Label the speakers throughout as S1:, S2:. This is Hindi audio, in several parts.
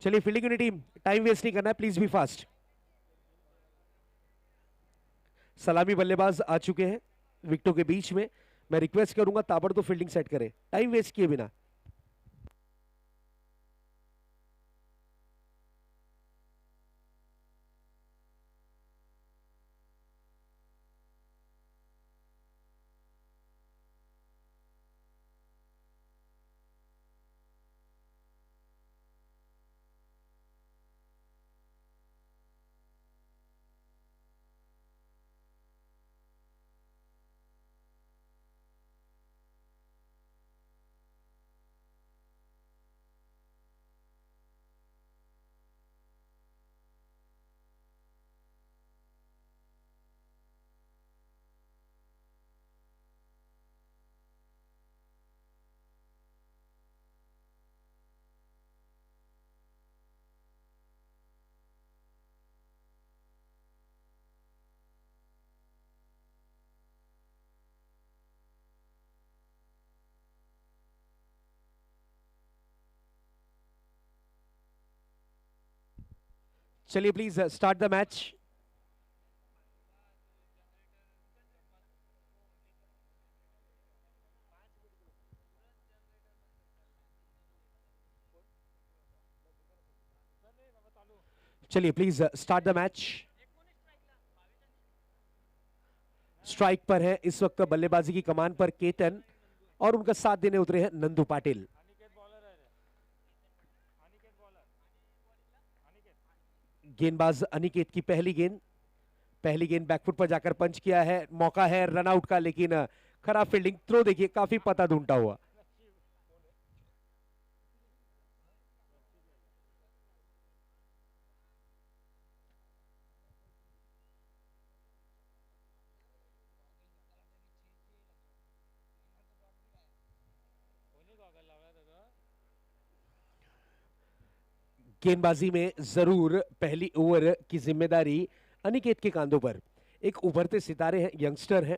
S1: चलिए fielding unit team, time waste नहीं करना है, प्लीज बी फास्ट। सलामी बल्लेबाज आ चुके हैं विकेटों के बीच में। मैं रिक्वेस्ट करूंगा ताबड़तोड़ फील्डिंग सेट करें, टाइम वेस्ट किए बिना। चलिए प्लीज स्टार्ट द मैच। चलिए please start the match. Strike पर है इस वक्त बल्लेबाजी की कमान पर केतन और उनका साथ देने उतरे हैं नंदू पाटिल। गेंदबाज अनिकेत की पहली गेंद बैकफुट पर जाकर पंच किया है, मौका है रनआउट का, लेकिन खराब फील्डिंग। थ्रो देखिए काफी पता ढूंढता हुआ। गेंदबाजी में जरूर पहली ओवर की जिम्मेदारी अनिकेत के कांधों पर। एक उभरते सितारे हैं, यंगस्टर हैं,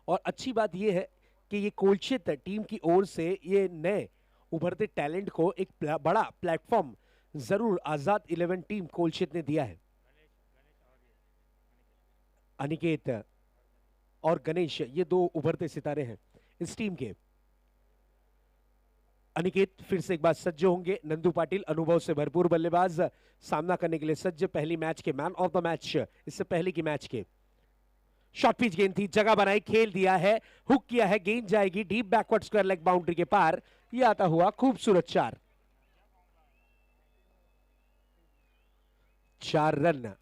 S1: और अच्छी बात यह है कि ये कोलचित टीम की ओर से ये नए उभरते टैलेंट को एक बड़ा प्लेटफॉर्म जरूर आजाद 11 टीम कोलचित ने दिया है। अनिकेत और गणेश ये दो उभरते सितारे हैं इस टीम के। अनिकेत फिर से एक बार सज्ज होंगे। नंदू पाटिल अनुभव से भरपूर बल्लेबाज, सामना करने के लिए सज्ज। पहली मैच के मैन ऑफ द मैच, इससे पहले की मैच के। शॉर्ट पिच गेंद थी, जगह बनाई, खेल दिया है, हुक किया है, गेंद जाएगी deep backward square leg boundary के पार। यह आता हुआ खूबसूरत 4 रन।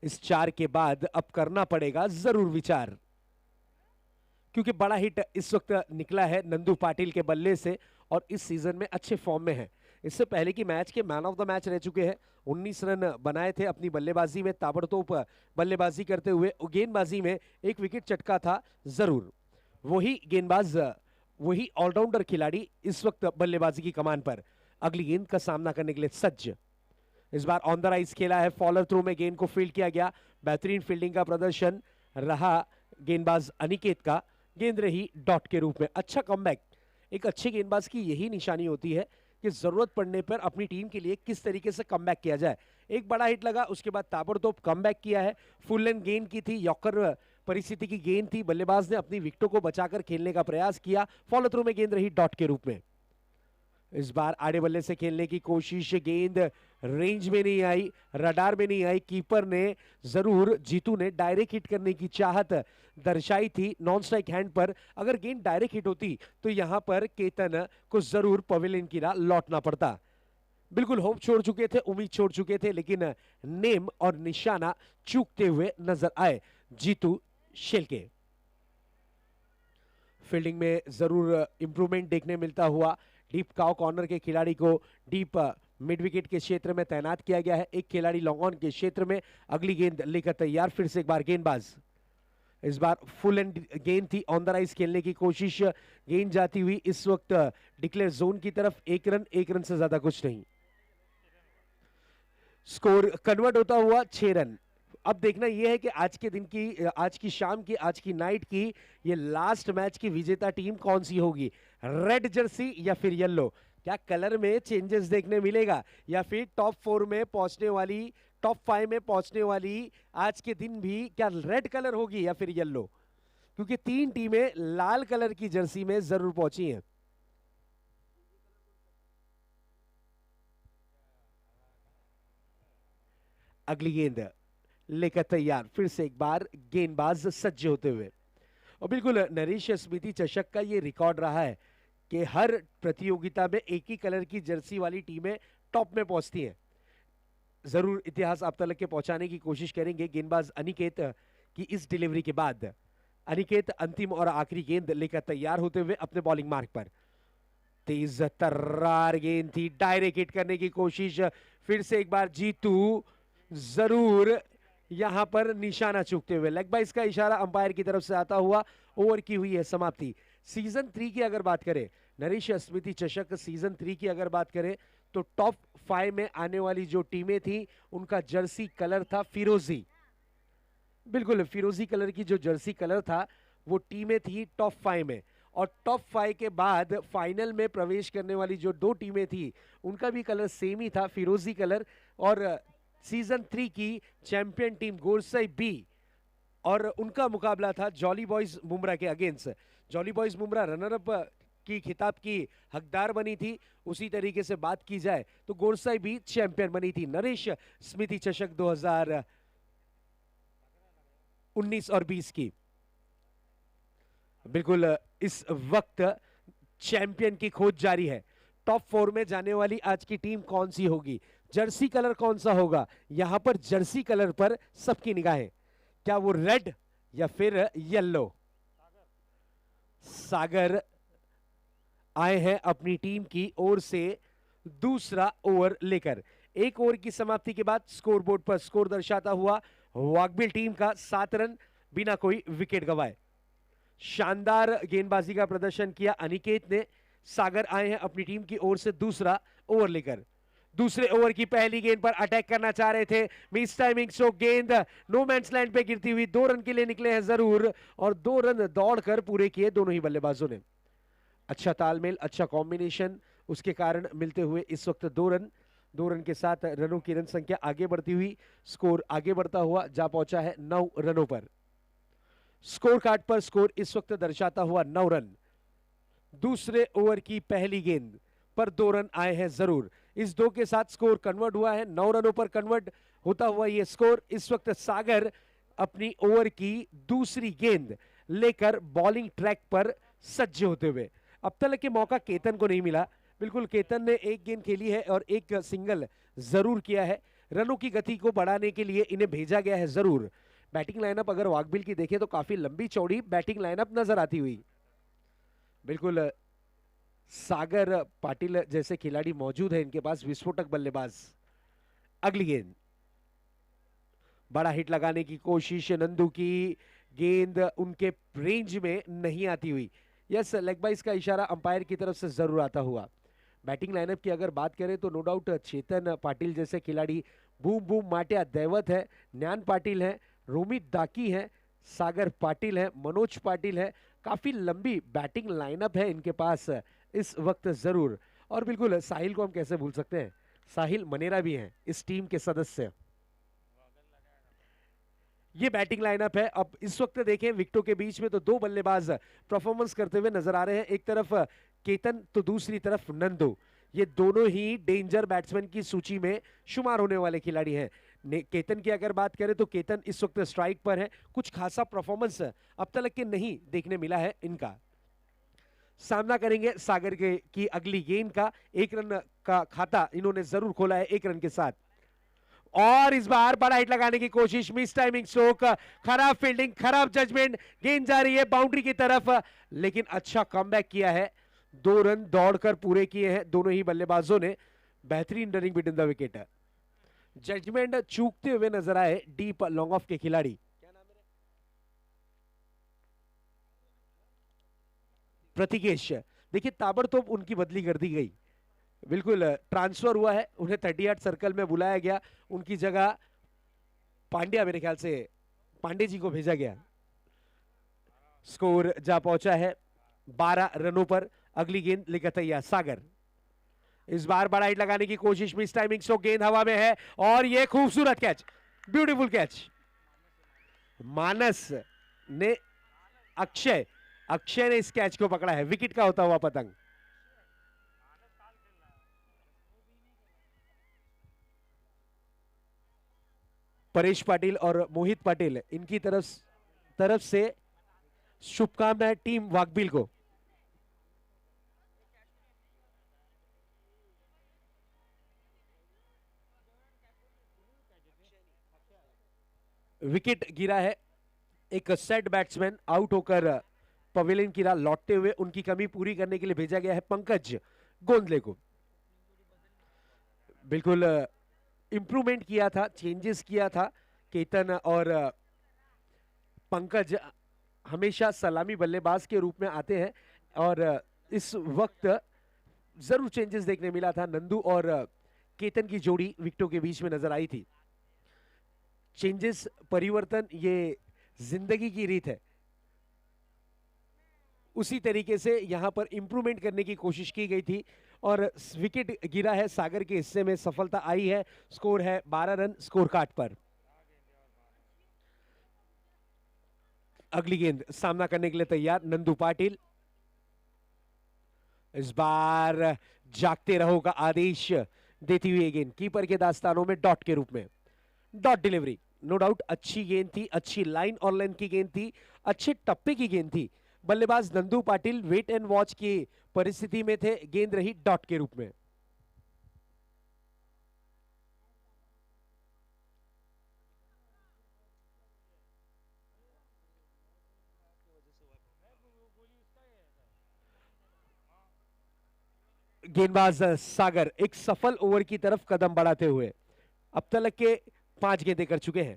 S1: इस 4 के बाद अब करना पड़ेगा जरूर विचार, क्योंकि बड़ा हिट इस वक्त निकला है नंदू पाटिल के बल्ले से और इस सीजन में अच्छे फॉर्म में है। इससे पहले की मैच के मैन ऑफ द मैच रह चुके हैं। 19 रन बनाए थे अपनी बल्लेबाजी में, ताबड़तोड़ बल्लेबाजी करते हुए। गेंदबाजी में एक विकेट चटका था जरूर। वही गेंदबाज, वही ऑलराउंडर खिलाड़ी इस वक्त बल्लेबाजी की कमान पर। अगली गेंद का सामना करने के लिए सज्ज। इस बार ऑन द राइज खेला है, फॉलर थ्रू में गेंद को फील्ड किया गया। बेहतरीन फील्डिंग का प्रदर्शन रहा गेंदबाज अनिकेत का। गेंद रही डॉट के रूप में। अच्छा कमबैक। एक अच्छे गेंदबाज की यही निशानी होती है कि जरूरत पड़ने पर अपनी टीम के लिए किस तरीके से कमबैक किया जाए। एक बड़ा हिट लगा, उसके बाद ताबड़तोड़ कमबैक किया है। फुल लेंथ गेंद की थी, यॉर्कर परिस्थिति की गेंद थी। बल्लेबाज ने अपनी विकेटों को बचाकर खेलने का प्रयास किया। फॉलो थ्रू में गेंद रही डॉट के रूप में। इस बार आड़े बल्ले से खेलने की कोशिश, गेंद रेंज में नहीं आई, रडार में नहीं आई। कीपर ने जरूर, जीतू ने डायरेक्ट हिट करने की चाहत दर्शाई थी नॉन स्ट्राइक हैंड पर। अगर गेंद डायरेक्ट हिट होती तो यहां पर केतन को जरूर पवेलियन की राह लौटना पड़ता। बिल्कुल होप छोड़ चुके थे, उम्मीद छोड़ चुके थे, लेकिन नेम और निशाना चूकते हुए नजर आए जीतू शेलके। फील्डिंग में जरूर इंप्रूवमेंट देखने मिलता हुआ। डीप काउ कॉर्नर के खिलाड़ी को डीप मिड विकेट के क्षेत्र में तैनात किया गया है। एक खिलाड़ी लॉन्ग ऑन के क्षेत्र में। अगली गेंद लेकर तैयार फिर से एक बार गेंदबाज। इस बार फुल एंड गेंद थी, ऑन द राइज खेलने की कोशिश। गेंद जाती हुई इस वक्त डिक्लेयर जोन की तरफ। 1 रन, 1 रन से ज्यादा कुछ नहीं। स्कोर कन्वर्ट होता हुआ 6 रन। अब देखना यह है कि आज के दिन की, आज की शाम की, आज की नाइट की ये लास्ट मैच की विजेता टीम कौन सी होगी, रेड जर्सी या फिर येलो। क्या कलर में चेंजेस देखने मिलेगा या फिर टॉप 4 में पहुंचने वाली, टॉप 5 में पहुंचने वाली आज के दिन भी क्या रेड कलर होगी या फिर येलो? क्योंकि 3 टीमें लाल कलर की जर्सी में जरूर पहुंची हैं। अगली गेंद लेकर तैयार, फिर से एक बार गेंदबाज सज्ज होते हुए। और बिल्कुल नरेश स्मृति चषक का ये रिकॉर्ड रहा है कि हर प्रतियोगिता में एक ही कलर की जर्सी वाली टीमें टॉप में पहुंचती हैं। जरूर इतिहास आप तक के पहुंचाने की कोशिश करेंगे गेंदबाज अनिकेत की इस डिलीवरी के बाद। अनिकेत अंतिम और आखिरी गेंद लेकर तैयार होते हुए अपने बॉलिंग मार्ग पर। तेज तर्रार गेंद थी, डायरेक्ट हिट करने की कोशिश, फिर से एक बार जीतू जरूर यहां पर निशाना चूकते हुए। लेग बाइस का इशारा अंपायर की तरफ से आता हुआ ओवर की हुई है समाप्ति। सीजन 3 की अगर बात करें, नरेश स्मृति चषक सीजन 3 की अगर बात करें तो टॉप 5 में आने वाली जो टीमें थी उनका जर्सी कलर था फिरोजी। बिल्कुल फिरोजी कलर की जो जर्सी कलर था वो टीमें थी टॉप 5 में। और टॉप 5 के बाद फाइनल में प्रवेश करने वाली जो 2 टीमें थी उनका भी कलर सेम ही था, फिरोजी कलर। और सीजन 3 की चैंपियन टीम गोरसई बी और उनका मुकाबला था जॉली बॉयज मुमरा के against. Jolly boys Mumbra runner up की खिताब की हकदार बनी थी। उसी तरीके से बात की जाए तो गोरसाई भी चैंपियन बनी थी नरेश स्मृति चषक 2019 और 20 की। बिल्कुल इस वक्त चैंपियन की खोज जारी है। टॉप 4 में जाने वाली आज की टीम कौन सी होगी, जर्सी कलर कौन सा होगा, यहां पर जर्सी कलर पर सबकी निगाहें। क्या वो रेड या फिर येलो? सागर आए हैं अपनी टीम की ओर से दूसरा ओवर लेकर। एक ओवर की समाप्ति के बाद स्कोरबोर्ड पर स्कोर दर्शाता हुआ वाकबिल टीम का 7 रन बिना कोई विकेट गंवाए। शानदार गेंदबाजी का प्रदर्शन किया अनिकेत ने। सागर आए हैं अपनी टीम की ओर से दूसरा ओवर लेकर। दूसरे ओवर की पहली गेंद पर अटैक करना चाह रहे थे, मिस टाइमिंग, सो गेंद नो मैंस लैंड पे गिरती हुई 2 रन के लिए निकले हैं जरूर। और 2 रन दौड़कर पूरे किए दोनों ही बल्लेबाजों ने। अच्छा तालमेल, अच्छा कॉम्बिनेशन, उसके कारण मिलते हुए इस वक्त 2 रन। 2 रन के साथ रनों की रन संख्या आगे बढ़ती हुई, स्कोर आगे बढ़ता हुआ जा पहुंचा है 9 रनों पर। स्कोर कार्ड पर स्कोर इस वक्त दर्शाता हुआ 9 रन। दूसरे ओवर की पहली गेंद पर 2 रन आए हैं जरूर। इस 2 के साथ स्कोर कन्वर्ट हुआ है, 9 रनों पर कन्वर्ट होता हुआ यह स्कोर। इस वक्त सागर अपनी ओवर की दूसरी गेंद लेकर बॉलिंग ट्रैक पर सज्ज होते हुए। अब तक के मौका केतन को नहीं मिला। बिल्कुल केतन ने एक गेंद खेली है और एक सिंगल जरूर किया है। रनों की गति को बढ़ाने के लिए इन्हें भेजा गया है जरूर। बैटिंग लाइनअप अगर वाकबिल की देखें तो काफी लंबी चौड़ी बैटिंग लाइनअप नजर आती हुई। बिल्कुल सागर पाटिल जैसे खिलाड़ी मौजूद है इनके पास, विस्फोटक बल्लेबाज। अगली गेंद बड़ा हिट लगाने की कोशिश, नंदू की गेंद उनके रेंज में नहीं आती हुई। यस, लेग बाइस का इशारा अंपायर की तरफ से जरूर आता हुआ। बैटिंग लाइनअप की अगर बात करें तो नो डाउट चेतन पाटिल जैसे खिलाड़ी, बूम बूम माटिया दैवत है, न्यान पाटिल है, रोमित दाकी है, सागर पाटिल है, मनोज पाटिल है। काफी लंबी बैटिंग लाइनअप है इनके पास इस वक्त जरूर। और बिल्कुल साहिल को हम कैसे भूल सकते हैं, साहिल मनेरा भी हैं इस टीम के सदस्य। ये बैटिंग लाइनअप है। अब इस वक्त देखें विकेटों के बीच में तो 2 बल्लेबाज परफॉर्मेंस करते हुए नजर आ रहे हैं। एक तरफ केतन तो दूसरी तरफ नंदू। ये दोनों ही डेंजर बैट्समैन की सूची में शुमार होने वाले खिलाड़ी हैं। केतन की अगर बात करें तो केतन इस वक्त स्ट्राइक पर है। कुछ खासा परफॉर्मेंस अब तक के नहीं देखने मिला है इनका। सामना करेंगे सागर के की अगली गेंद का। 1 रन का खाता इन्होंने जरूर खोला है 1 रन के साथ। और इस बार बड़ा हिट लगाने की कोशिश, मिस टाइमिंग स्ट्रोक, खराब फील्डिंग, खराब जजमेंट, गेंद जा रही है बाउंड्री की तरफ, लेकिन अच्छा कमबैक किया है। 2 रन दौड़कर पूरे किए हैं दोनों ही बल्लेबाजों ने। बेहतरीन running between the wicket. Judgment चूकते हुए नजर आए डीप लॉन्ग ऑफ के खिलाड़ी। प्रतिकेश, देखिए ताबड़तोड़ उनकी बदली कर दी गई। बिल्कुल ट्रांसफर हुआ है, उन्हें 38 सर्कल में बुलाया गया। उनकी जगह पांड्या, मेरे ख्याल से पांडे जी को भेजा गया। स्कोर जा पहुंचा है 12 रनों पर। अगली गेंद लेकर तैयार सागर। इस बार बड़ा हिट लगाने की कोशिश, मिस टाइमिंग स्ट्रोक, गेंद हवा में है और ये खूबसूरत कैच, ब्यूटीफुल कैच। मानस ने अक्षय अक्षय ने इस कैच को पकड़ा है, विकेट का होता हुआ पतंग। परेश पाटिल और मोहित पाटिल इनकी तरफ से शुभकामनाएं टीम वाकबिल को। विकेट गिरा है, एक सेट बैट्समैन आउट होकर पवेलियन की राह लौटते हुए उनकी कमी पूरी करने के लिए भेजा गया है पंकज गोंदले को। बिल्कुल इंप्रूवमेंट किया था, चेंजेस किया था। केतन और पंकज हमेशा सलामी बल्लेबाज के रूप में आते हैं और इस वक्त जरूर चेंजेस देखने मिला था। नंदू और केतन की जोड़ी विकेटों के बीच में नजर आई थी। चेंजेस, परिवर्तन, ये जिंदगी की रीत है। उसी तरीके से यहां पर इंप्रूवमेंट करने की कोशिश की गई थी और विकेट गिरा है, सागर के हिस्से में सफलता आई है। स्कोर है 12 रन स्कोर कार्ड पर। अगली गेंद सामना करने के लिए तैयार नंदू पाटिल। इस बार जागते रहो का आदेश देती हुई गेंद कीपर के दास्तानों में डॉट के रूप में। डॉट डिलीवरी, नो डाउट अच्छी गेंद थी, अच्छी लाइन और लेंथ की गेंद थी, अच्छे टप्पे की गेंद थी। बल्लेबाज Nandu Patil wait and watch की परिस्थिति में थे, गेंद रही डॉट के रूप में। गेंदबाज सागर एक सफल ओवर की तरफ कदम बढ़ाते हुए अब तक के 5 गेंदें कर चुके हैं।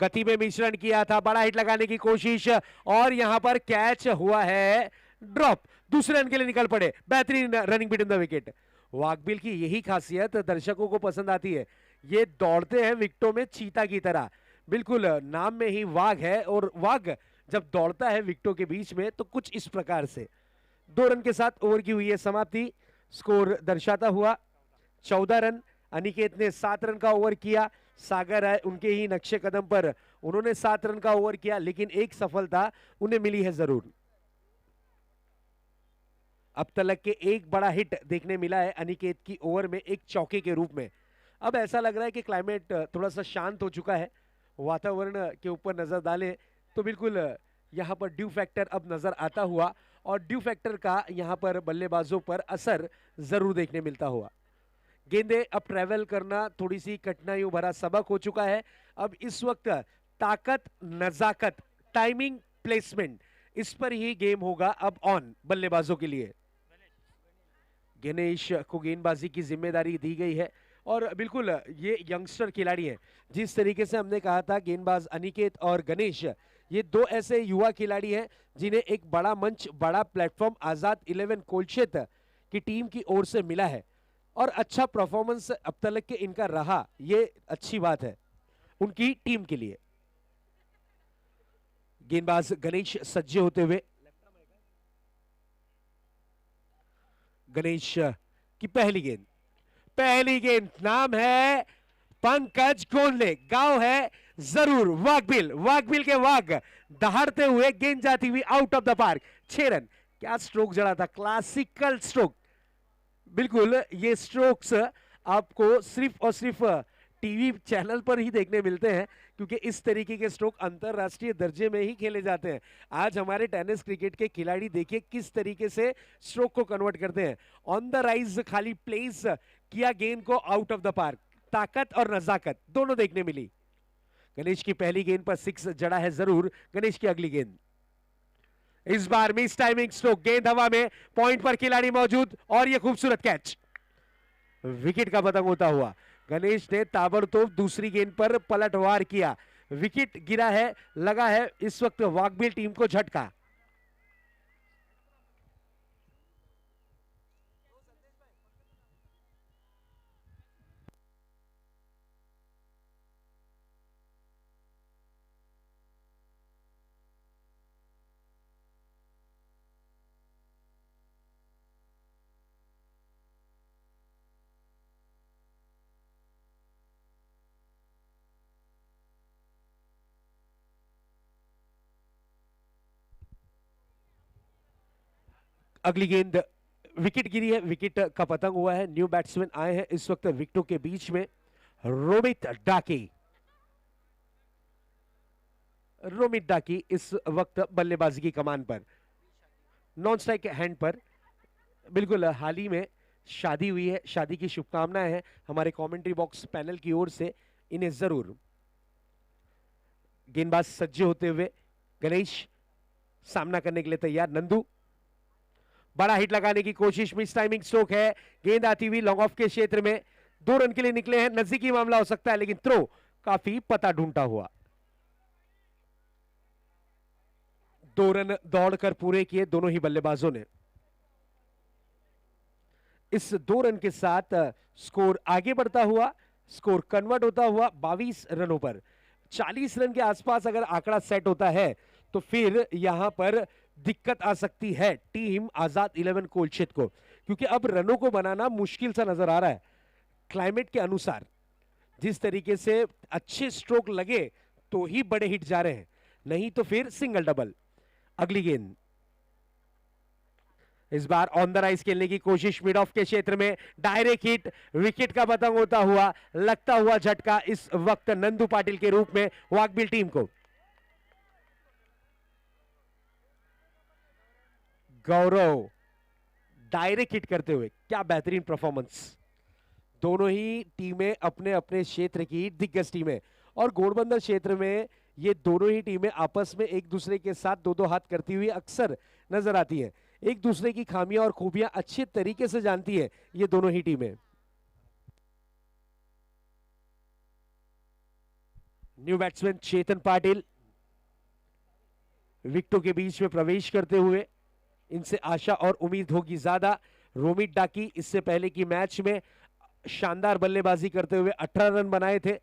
S1: गति में मिश्रण किया था, बड़ा हिट लगाने की कोशिश और यहां पर कैच हुआ है, ड्रॉप। दूसरे रन के लिए निकल पड़े, बेहतरीन रनिंग बिटवीन द विकेट। वाकबिल की यही खासियत दर्शकों को पसंद आती है, ये दौड़ते हैं विकेटों में चीता की तरह। बिल्कुल नाम में ही वाघ है और वाघ जब दौड़ता है विकेटों के बीच में तो कुछ इस प्रकार से। 2 रन के साथ ओवर की हुई है समाप्ति। स्कोर दर्शाता हुआ 14 रन। अनिकेत ने 7 रन का ओवर किया, सागर है उनके ही नक्शे कदम पर, उन्होंने 7 रन का ओवर किया, लेकिन एक सफलता उन्हें मिली है जरूर। अब तक के एक बड़ा हिट देखने मिला है अनिकेत की ओवर में, एक चौके के रूप में। अब ऐसा लग रहा है कि क्लाइमेट थोड़ा सा शांत हो चुका है, वातावरण के ऊपर नजर डालें तो बिल्कुल यहां पर ड्यू फैक्टर अब नजर आता हुआ और ड्यू फैक्टर का यहां पर बल्लेबाजों पर असर जरूर देखने मिलता हुआ। गेंदे अब ट्रेवल करना थोड़ी सी कठिनाइयों भरा सबक हो चुका है। अब इस वक्त ताकत, नजाकत, टाइमिंग, प्लेसमेंट, इस पर ही गेम होगा अब ऑन बल्लेबाजों के लिए। गणेश को गेंदबाजी की जिम्मेदारी दी गई है और बिल्कुल ये यंगस्टर खिलाड़ी हैं। जिस तरीके से हमने कहा था गेंदबाज अनिकेत और गणेश, ये 2 ऐसे युवा खिलाड़ी हैं जिन्हें एक बड़ा मंच, बड़ा प्लेटफॉर्म आजाद 11 कोलशेत की टीम की ओर से मिला है और अच्छा परफॉर्मेंस अब तक के इनका रहा, ये अच्छी बात है उनकी टीम के लिए। गेंदबाज गणेश सज्जे होते हुए, गणेश की पहली गेंद नाम है पंकज गोंदले, गांव है जरूर वाकबिल, वाकबिल के वाग दहाड़ते हुए गेंद जाती हुई out of the park. 6 run. क्या स्ट्रोक जड़ा था, क्लासिकल स्ट्रोक। बिल्कुल ये स्ट्रोक्स आपको सिर्फ और सिर्फ टीवी चैनल पर ही देखने मिलते हैं, क्योंकि इस तरीके के स्ट्रोक अंतरराष्ट्रीय दर्जे में ही खेले जाते हैं। आज हमारे टेनिस क्रिकेट के खिलाड़ी देखिए किस तरीके से स्ट्रोक को कन्वर्ट करते हैं। ऑन द राइज खाली प्लेस किया गेंद को आउट ऑफ द पार्क, ताकत और नजाकत दोनों देखने मिली। गणेश की पहली गेंद पर 6 जड़ा है जरूर। गणेश की अगली गेंद, इस बार मिस टाइमिंग स्ट्रोक, गेंद हवा में, पॉइंट पर खिलाड़ी मौजूद और यह खूबसूरत कैच, विकेट का पतंग होता हुआ। गणेश ने ताबड़तोड़ दूसरी गेंद पर पलटवार किया, विकेट गिरा है, लगा है इस वक्त वाकबिल टीम को झटका। अगली गेंद विकेट गिरी है, विकेट का पतंग हुआ है। न्यू बैट्समैन आए हैं इस वक्त विकेटों के बीच में। रोमित डाकी, रोमित डाकी इस वक्त बल्लेबाजी की कमान पर, नॉन स्ट्राइक हैंड पर। बिल्कुल हाल ही में शादी हुई है, शादी की शुभकामनाएं हैं हमारे कमेंट्री बॉक्स पैनल की ओर से इन्हें जरूर। गेंदबाज सज्जे होते हुए गणेश सामना करने के लिए तैयार। नंदू बड़ा हिट लगाने की कोशिश, मिस टाइमिंग स्ट्रोक है, गेंद आती हुई लॉन्ग ऑफ के क्षेत्र में, 2 रन के लिए निकले हैं, नजदीकी मामला हो सकता है लेकिन थ्रो काफी पता ढूंढता हुआ। 2 रन दौड़कर पूरे किए दोनों ही बल्लेबाजों ने। इस 2 रन के साथ स्कोर आगे बढ़ता हुआ, स्कोर कन्वर्ट होता हुआ 22 रनों पर। 40 रन के आसपास अगर आंकड़ा सेट होता है तो फिर यहां पर दिक्कत आ सकती है टीम आजाद 11 कोलछित को, क्योंकि अब रनों को बनाना मुश्किल सा नजर आ रहा है। क्लाइमेट के अनुसार जिस तरीके से अच्छे स्ट्रोक लगे तो ही बड़े हिट जा रहे हैं, नहीं तो फिर सिंगल डबल। अगली गेंद इस बार ऑन द राइज खेलने की कोशिश, मिड ऑफ के क्षेत्र में डायरेक्ट हिट, विकेट का पतंग होता हुआ, लगता हुआ झटका इस वक्त नंदू पाटिल के रूप में वाकबिल टीम को। गौरव डायरेक्ट हिट करते हुए, क्या बेहतरीन परफॉर्मेंस। दोनों ही टीमें अपने अपने क्षेत्र की दिग्गज टीमें, और घोड़बंदर क्षेत्र में ये दोनों ही टीमें आपस में एक दूसरे के साथ दो दो हाथ करती हुई अक्सर नजर आती हैं। एक दूसरे की खामियां और खूबियां अच्छे तरीके से जानती है ये दोनों ही टीमें। न्यू बैट्समैन चेतन पाटिल विकेटों के बीच में प्रवेश करते हुए, इनसे आशा और उम्मीद होगी ज्यादा। रोमित डाकी इससे पहले की मैच में शानदार बल्लेबाजी करते हुए 18 रन बनाए थे,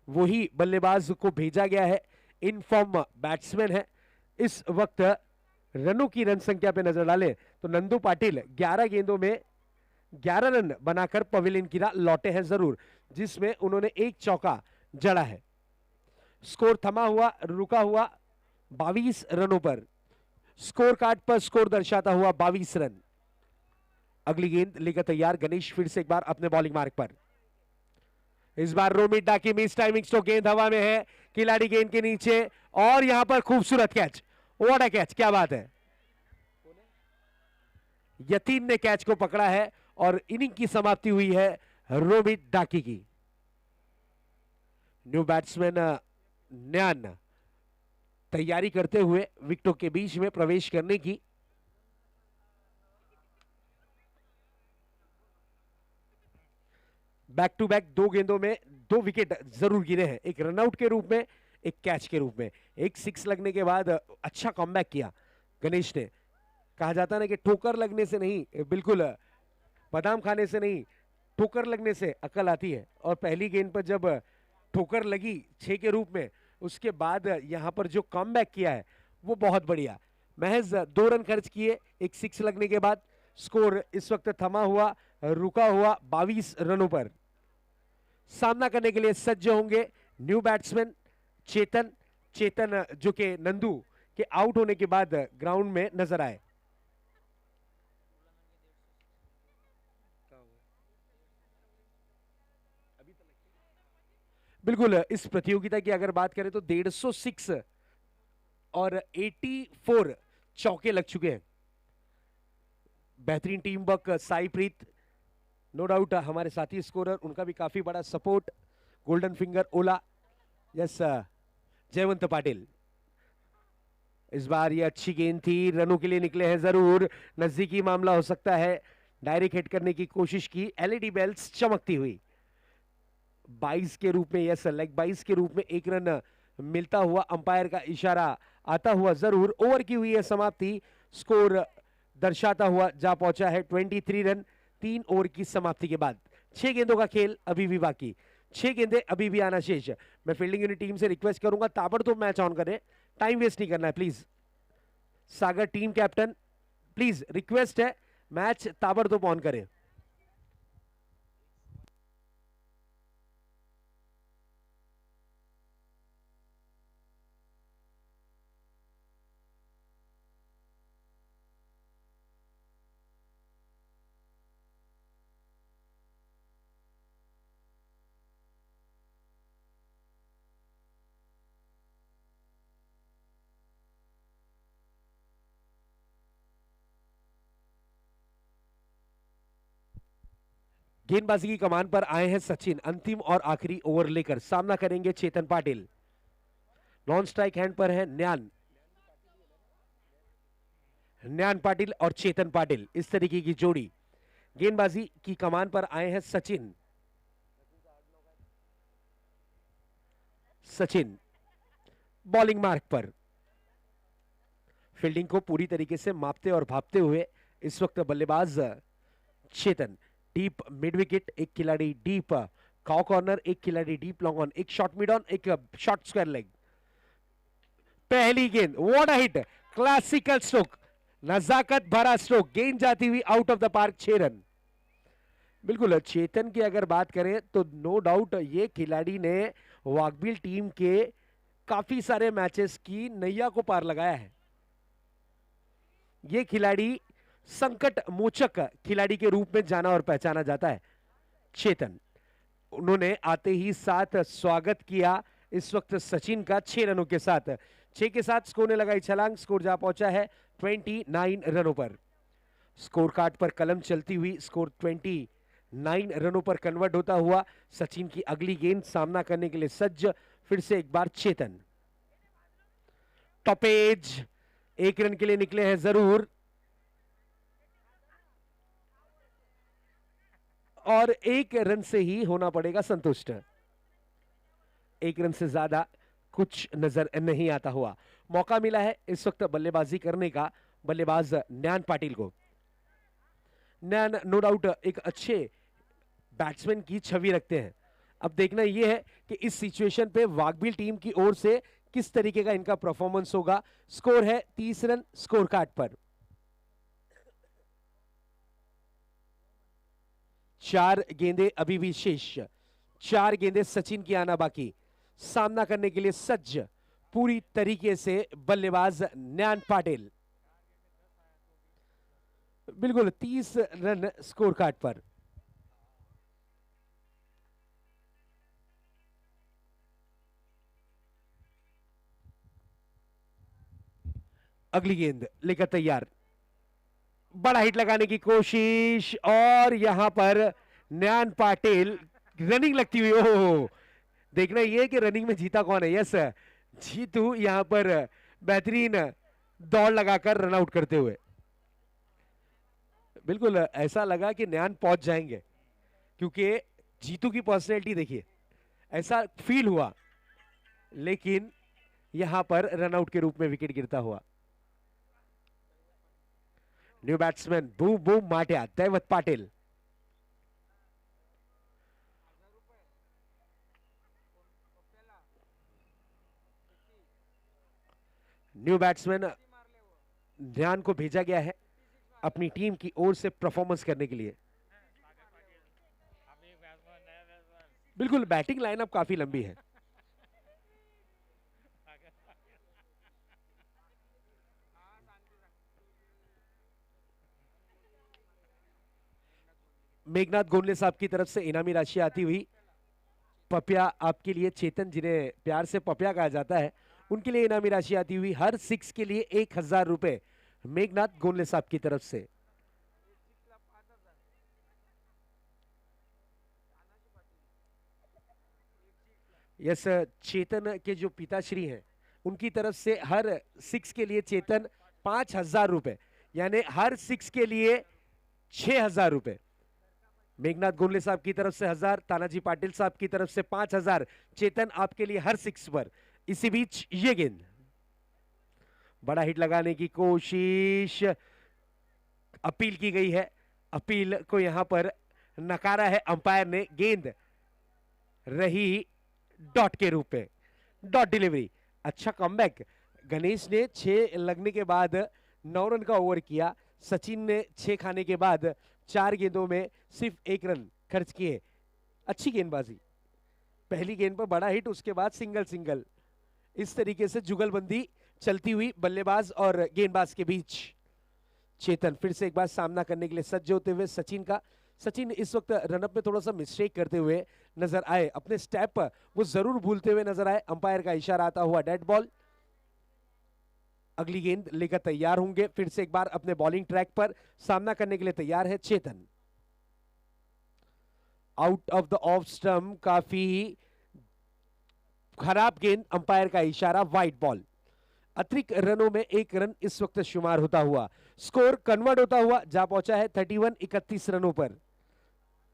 S1: वही बल्लेबाज को भेजा गया है। इन फॉर्म बैट्समैन है। इस वक्त रनों की रन संख्या पे नजर डालें तो नंदू पाटिल 11 गेंदों में 11 रन बनाकर पवेलियन की राह लौटे हैं जरूर, जिसमें उन्होंने एक चौका जड़ा है। स्कोर थमा हुआ, रुका हुआ 22 रनों पर, स्कोर कार्ड पर स्कोर दर्शाता हुआ 22 रन। अगली गेंद लेकर तैयार गणेश फिर से एक बार अपने बॉलिंग मार्ग पर। इस बार रोमित डाकी मिस टाइमिंग स्ट्रोक, गेंद हवा में है, खिलाड़ी गेंद के नीचे, और यहां पर खूबसूरत कैच, व्हाट अ कैच, क्या बात है। यतीन ने कैच को पकड़ा है और इनिंग की समाप्ति हुई है रोमित डाकी की। न्यू बैट्समैन न्यान तैयारी करते हुए विकेटों के बीच में प्रवेश करने की। बैक टू बैक 2 गेंदों में 2 विकेट जरूर गिरे हैं, एक रनआउट के रूप में, एक कैच के रूप में। एक 6 लगने के बाद अच्छा कमबैक किया गणेश ने। कहा जाता है ना कि ठोकर लगने से नहीं, बिल्कुल बादाम खाने से नहीं, ठोकर लगने से अकल आती है। और पहली गेंद पर जब ठोकर लगी 6 के रूप में, उसके बाद यहां पर जो कमबैक किया है वो बहुत बढ़िया। महज 2 रन खर्च किए एक 6 लगने के बाद, स्कोर इस वक्त थमा हुआ, रुका हुआ 22 रनों पर। सामना करने के लिए सज्ज होंगे न्यू बैट्समैन चेतन, चेतन जो कि नंदू के आउट होने के बाद ग्राउंड में नजर आए। बिल्कुल इस प्रतियोगिता की अगर बात करें तो 150 और 84 चौके लग चुके हैं। बेहतरीन टीम वर्क, साई प्रीत नो डाउट हमारे साथी स्कोरर, उनका भी काफी बड़ा सपोर्ट, गोल्डन फिंगर ओला, यस जयवंत पाटिल। इस बार ये अच्छी गेंद थी, रनों के लिए निकले हैं जरूर, नजदीकी मामला हो सकता है, डायरेक्ट हिट करने की कोशिश की, एलईडी बेल्स चमकती हुई। 22 के रूप में, यस लेग 22 के रूप में 1 रन मिलता हुआ, अंपायर का इशारा आता हुआ जरूर। ओवर की हुई है समाप्ति, स्कोर दर्शाता हुआ जा पहुंचा है 23 रन 3 ओवर की समाप्ति के बाद। 6 गेंदों का खेल अभी भी बाकी, 6 गेंदें अभी भी आना शेष। मैं फील्डिंग यूनिट टीम से रिक्वेस्ट करूंगा ताबड़तोड़ मैच ऑन करें, टाइम वेस्ट नहीं करना है please. Sagar team captain please request है, मैच ताबड़तोड़ ऑन करें। गेंदबाजी की कमान पर आए हैं सचिन। अंतिम और आखिरी ओवर लेकर सामना करेंगे चेतन पाटिल। नॉन स्ट्राइक हैंड पर है न्यान पाटिल और चेतन पाटिल, इस तरीके की जोड़ी। गेंदबाजी की कमान पर आए हैं सचिन। बॉलिंग मार्क पर फील्डिंग को पूरी तरीके से मापते और भापते हुए इस वक्त बल्लेबाज चेतन। डीप मिड विकेट एक खिलाड़ी डीप काउ कॉर्नर, एक खिलाड़ी डीप लॉन्ग ऑन, एक शॉर्ट मिड ऑन, एक शॉर्ट स्क्वायर लेग। पहली गेंद, what a hit, classical stroke, नजाकत भरा स्ट्रोक, गेंद जाती हुई आउट ऑफ द पार्क, 6 रन। बिल्कुल, चेतन की अगर बात करें तो नो डाउट ये खिलाड़ी ने वाकबील टीम के काफी सारे मैचेस की नैया को पार लगाया है। ये खिलाड़ी संकट मोचक खिलाड़ी के रूप में जाना और पहचाना जाता है चेतन। उन्होंने आते ही साथ स्वागत किया इस वक्त सचिन का 6 रनों के साथ। 6 के साथ स्कोर ने लगाई छलांग, स्कोर जा पहुंचा है 29 रनों पर। स्कोर कार्ड पर कलम चलती हुई स्कोर 29 रनों पर कन्वर्ट होता हुआ सचिन की अगली गेंद सामना करने के लिए सज्ज। फिर से एक बार चेतन, टॉप एज, 1 रन के लिए निकले हैं जरूर, और 1 रन से ही होना पड़ेगा संतुष्ट। 1 रन से ज्यादा कुछ नजर नहीं आता हुआ। मौका मिला है इस वक्त बल्लेबाजी करने का बल्लेबाज न्यान पाटिल को। न्यान नो डाउट एक अच्छे बैट्समैन की छवि रखते हैं। अब देखना यह है कि इस सिचुएशन पे वाकबील टीम की ओर से किस तरीके का इनका परफॉर्मेंस होगा। स्कोर है 30 रन स्कोर कार्ड पर। 4 गेंदें अभी भी शेष, 4 गेंदें सचिन की आना बाकी। सामना करने के लिए सज्ज पूरी तरीके से बल्लेबाज न्यान पाटिल। बिल्कुल 30 रन स्कोर कार्ड पर। अगली गेंद लेकर तैयार, बड़ा हिट लगाने की कोशिश, और यहां पर न्यान पाटिल रनिंग लगती हुई। ओह, देखना यह कि रनिंग में जीता कौन है। यस, जीतू यहां पर बेहतरीन दौड़ लगाकर रन आउट करते हुए। बिल्कुल ऐसा लगा कि न्यान पहुंच जाएंगे, क्योंकि जीतू की पर्सनैलिटी देखिए, ऐसा फील हुआ, लेकिन यहां पर रन आउट के रूप में विकेट गिरता हुआ। न्यू बैट्समैन बूम बूम माट्या, दैवत पाटिल। न्यू बैट्समैन ध्यान को भेजा गया है अपनी टीम की ओर से परफॉर्मेंस करने के लिए। बिल्कुल बैटिंग लाइनअप काफी लंबी है। मेघनाथ गोंडले साहब की तरफ से इनामी राशि आती हुई पपिया आपके लिए, चेतन जिन्हें प्यार से पपिया कहा जाता है, उनके लिए इनामी राशि आती हुई हर 6 के लिए 1000 रुपए मेघनाथ गोंडले साहब की तरफ से। यस, चेतन के जो पिताश्री हैं उनकी तरफ से हर 6 के लिए चेतन 5000 रुपए, यानी हर 6 के लिए 6000 रुपए। मेघनाथ गोंडले साहब की तरफ से 1000, तानाजी पाटिल साहब की तरफ से 5000, चेतन आपके लिए हर 6 पर। इसी बीच ये गेंद, बड़ा हिट लगाने की कोशिश, अपील की गई है, अपील को यहां पर नकारा है अंपायर ने। गेंद रही डॉट के रूप में, डॉट डिलीवरी। अच्छा कमबैक, गणेश ने 6 लगने के बाद 9 रन का ओवर किया, सचिन ने 6 खाने के बाद 4 गेंदों में सिर्फ 1 रन खर्च किए। अच्छी गेंदबाजी, पहली गेंद पर बड़ा हिट, उसके बाद सिंगल सिंगल, इस तरीके से जुगलबंदी चलती हुई बल्लेबाज और गेंदबाज के बीच। चेतन फिर से एक बार सामना करने के लिए सज्ज होते हुए सचिन का। सचिन इस वक्त रनअप में थोड़ा सा मिस्टेक करते हुए नजर आए, अपने स्टेप वो जरूर भूलते हुए नजर आए। अंपायर का इशारा आता हुआ डेड बॉल। अगली गेंद लेकर तैयार होंगे, फिर से एक बार अपने बॉलिंग ट्रैक पर सामना करने के लिए तैयार है Chetan. Out of the off stump, काफी खराब गेंद, अंपायर का इशारा, वाइड बॉल। अतिरिक्त रनों में एक रन इस वक्त शुमार होता हुआ स्कोर कन्वर्ट होता हुआ जा पहुंचा है 31-31 रनों पर।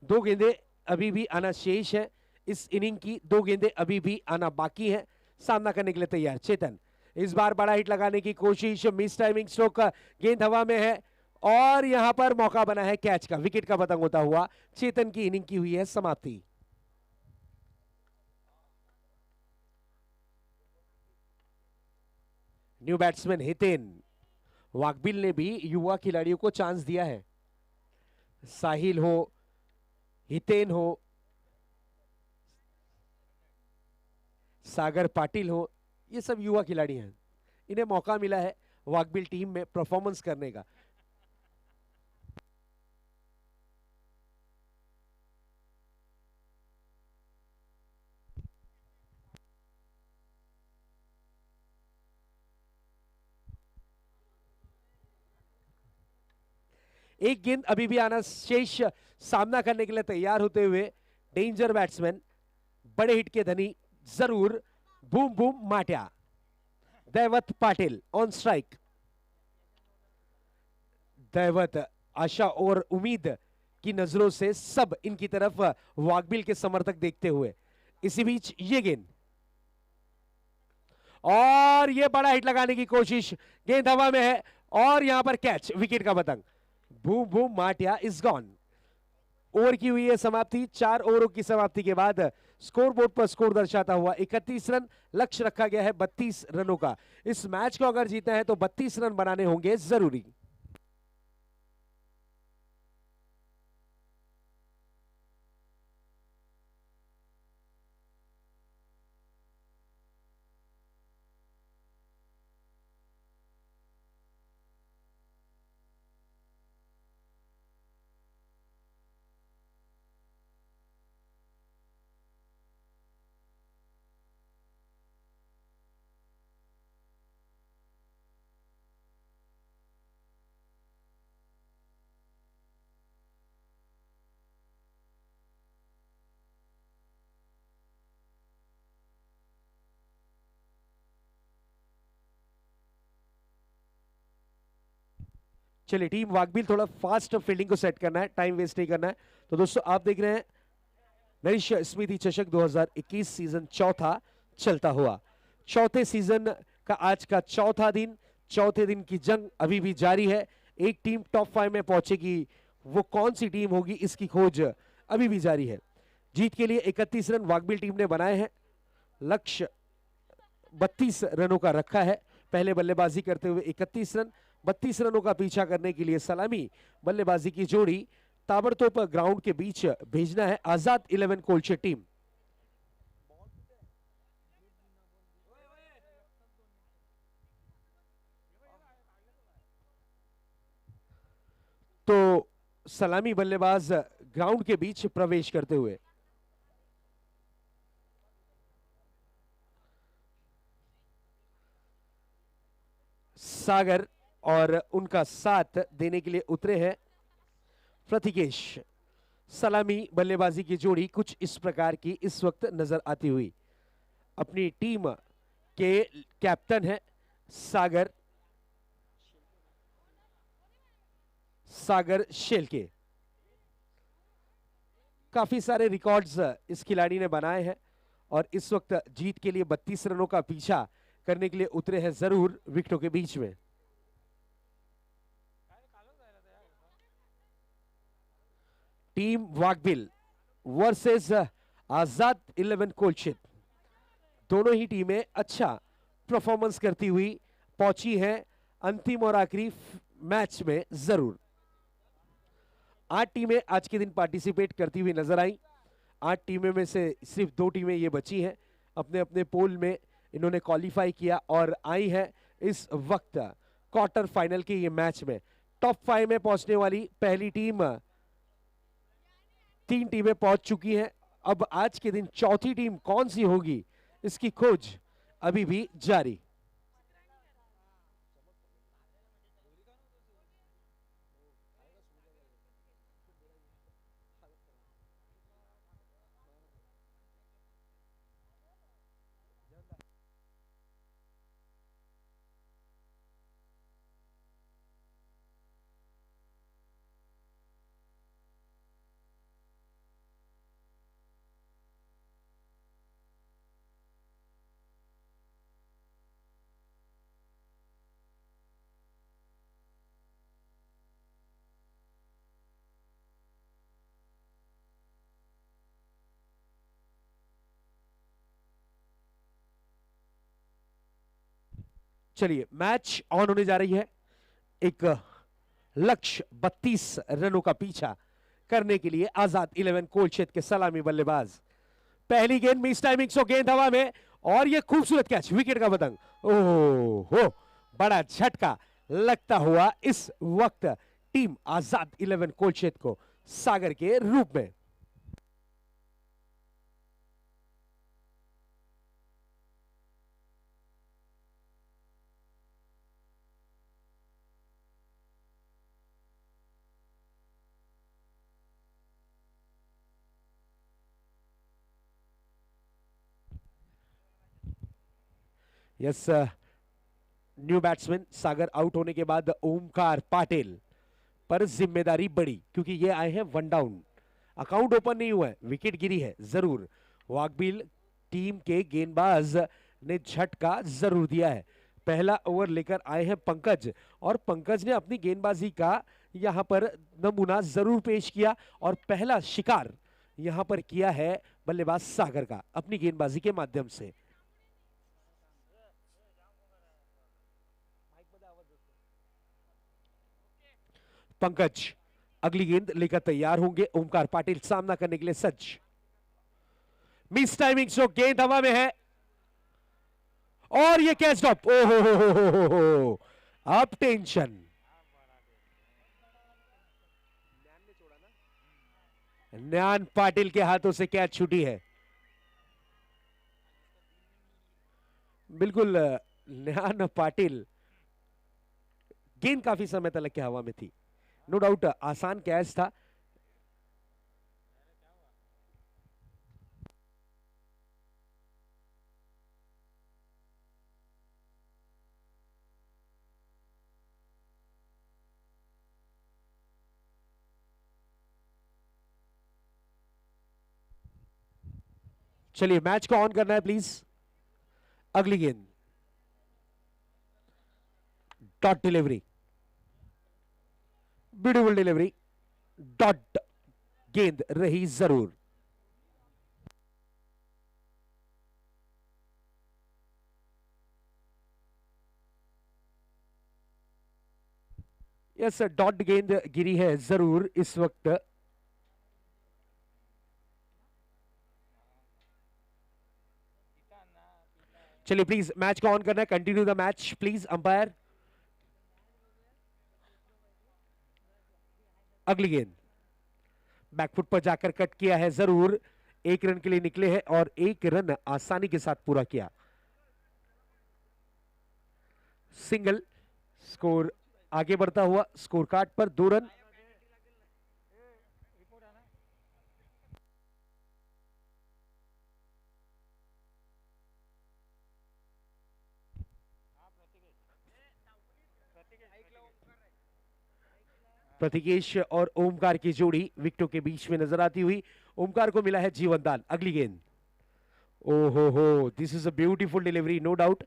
S1: दो गेंदें अभी भी आना शेष है, इस इनिंग की दो गेंदें अभी भी आना बाकी है। सामना करने के लिए तैयार चेतन, इस बार बड़ा हिट लगाने की कोशिश, मिस टाइमिंग स्ट्रोक, गेंद हवा में है और यहां पर मौका बना है कैच का, विकेट का पतंग होता हुआ चेतन की इनिंग की हुई है समाप्ति। न्यू बैट्समैन हितेन, वाकबिल ने भी युवा खिलाड़ियों को चांस दिया है। साहिल हो, हितेन हो, सागर पाटिल हो, ये सब युवा खिलाड़ी हैं, इन्हें मौका मिला है वाकबिल टीम में परफॉर्मेंस करने का। एक गेंद अभी भी आना शेष, सामना करने के लिए तैयार होते हुए डेंजर बैट्समैन, बड़े हिट के धनी जरूर, बूम बूम माट्या, दैवत पाटिल ऑन स्ट्राइक। दैवत आशा और उम्मीद की नजरों से सब इनकी तरफ वाकबिल के समर्थक देखते हुए, इसी बीच ये गेंद और ये बड़ा हिट लगाने की कोशिश, गेंद हवा में है और यहां पर कैच, विकेट का पतंग, boom boom Matiya is gone. Over की हुई है समाप्ति, 4 ओवरों की समाप्ति के बाद स्कोर बोर्ड पर स्कोर दर्शाता हुआ 31 रन, लक्ष्य रखा गया है 32 रनों का। इस मैच को अगर जीतना है तो 32 रन बनाने होंगे जरूरी। चलिए, टीम वाकबिल थोड़ा फास्ट फील्डिंग को सेट करना है, टाइम वेस्ट नहीं करना है। तो दोस्तों आप देख रहे हैं नरिश स्मृति चषक 2021 सीजन चौथा चलता हुआ, चौथे सीजन का आज का चौथा दिन, चौथे दिन की जंग अभी भी जारी है। एक टीम टॉप 5 में पहुंचेगी, वो कौन सी टीम होगी इसकी खोज अभी भी जारी है। जीत के लिए 31 रन वाकबिल टीम ने बनाए हैं, लक्ष्य 32 रनों का रखा है। पहले बल्लेबाजी करते हुए 31 रन, 32 रनों का पीछा करने के लिए सलामी बल्लेबाजी की जोड़ी ताबड़तोड़ ग्राउंड के बीच भेजना है आजाद 11 कोलचे टीम। तो सलामी बल्लेबाज ग्राउंड के बीच प्रवेश करते हुए सागर और उनका साथ देने के लिए उतरे हैं प्रतिकेश। सलामी बल्लेबाजी की जोड़ी कुछ इस प्रकार की इस वक्त नजर आती हुई। अपनी टीम के कैप्टन है सागर, सागर शेलके। काफी सारे रिकॉर्ड्स इस खिलाड़ी ने बनाए हैं और इस वक्त जीत के लिए 32 रनों का पीछा करने के लिए उतरे हैं जरूर विकेटों के बीच में। टीम वाकबिल वर्सेस आजाद 11 कोलचित, दोनों ही टीमें अच्छा परफॉर्मेंस करती हुई पहुंची हैं अंतिम और आखिरी मैच में जरूर। 8 टीमें आज के दिन पार्टिसिपेट करती हुई नजर आई। 8 टीमें में से सिर्फ 2 टीमें ये बची हैं, अपने अपने पोल में इन्होंने क्वालिफाई किया और आई है इस वक्त क्वार्टर फाइनल के ये मैच में। टॉप 5 में पहुंचने वाली पहली टीम, 3 टीमें पहुंच चुकी हैं। अब आज के दिन चौथी टीम कौन सी होगी इसकी खोज अभी भी जारी। चलिए मैच ऑन होने जा रही है। एक लक्ष्य 32 रनों का पीछा करने के लिए आजाद 11 कोलशेत के सलामी बल्लेबाज। पहली गेंद मिस टाइमिंग, सो गेंद हवा में और ये खूबसूरत कैच, विकेट का पतंग। ओह हो, बड़ा झटका लगता हुआ इस वक्त टीम आजाद 11 कोलशेत को सागर के रूप में। यस, न्यू बैट्समैन सागर आउट होने के बाद ओमकार पाटिल पर जिम्मेदारी बढ़ी, क्योंकि ये आए हैं वन डाउन। अकाउंट ओपन नहीं हुआ है, विकेट गिरी है जरूर। वाकबिल टीम के गेंदबाज ने झटका जरूर दिया है। पहला ओवर लेकर आए हैं पंकज, और पंकज ने अपनी गेंदबाजी का यहां पर नमूना जरूर पेश किया, और पहला शिकार यहां पर किया है बल्लेबाज सागर का अपनी गेंदबाजी के माध्यम से। पंकज अगली गेंद लेकर तैयार होंगे। ओमकार पाटिल सामना करने के लिए सज्ज। मिस टाइमिंग, सो गेंद हवा में है और ये कैच ड्रॉप। ओहो, अब टेंशन। न्यान पाटिल के हाथों से कैच छूटी है। बिल्कुल, न्यान पाटिल, गेंद काफी समय तक के हवा में थी, नो डाउट आसान कैच था। चलिए मैच को ऑन करना है प्लीज। अगली गेंद dot delivery, beautiful delivery, dot गेंद रही जरूर। यस, डॉट गेंद गिरी है जरूर इस वक्त। चलिए प्लीज मैच को ऑन करना है, continue the match please umpire. अगली गेंद बैकफुट पर जाकर कट किया है जरूर। एक रन के लिए निकले हैं और एक रन आसानी के साथ पूरा किया। सिंगल, स्कोर आगे बढ़ता हुआ स्कोर कार्ड पर 2 रन। प्रतिकेश और ओमकार की जोड़ी विकेटों के बीच में नजर आती हुई। ओमकार को मिला है जीवन दान। अगली गेंद, ओहो हो, this is a beautiful delivery, no doubt.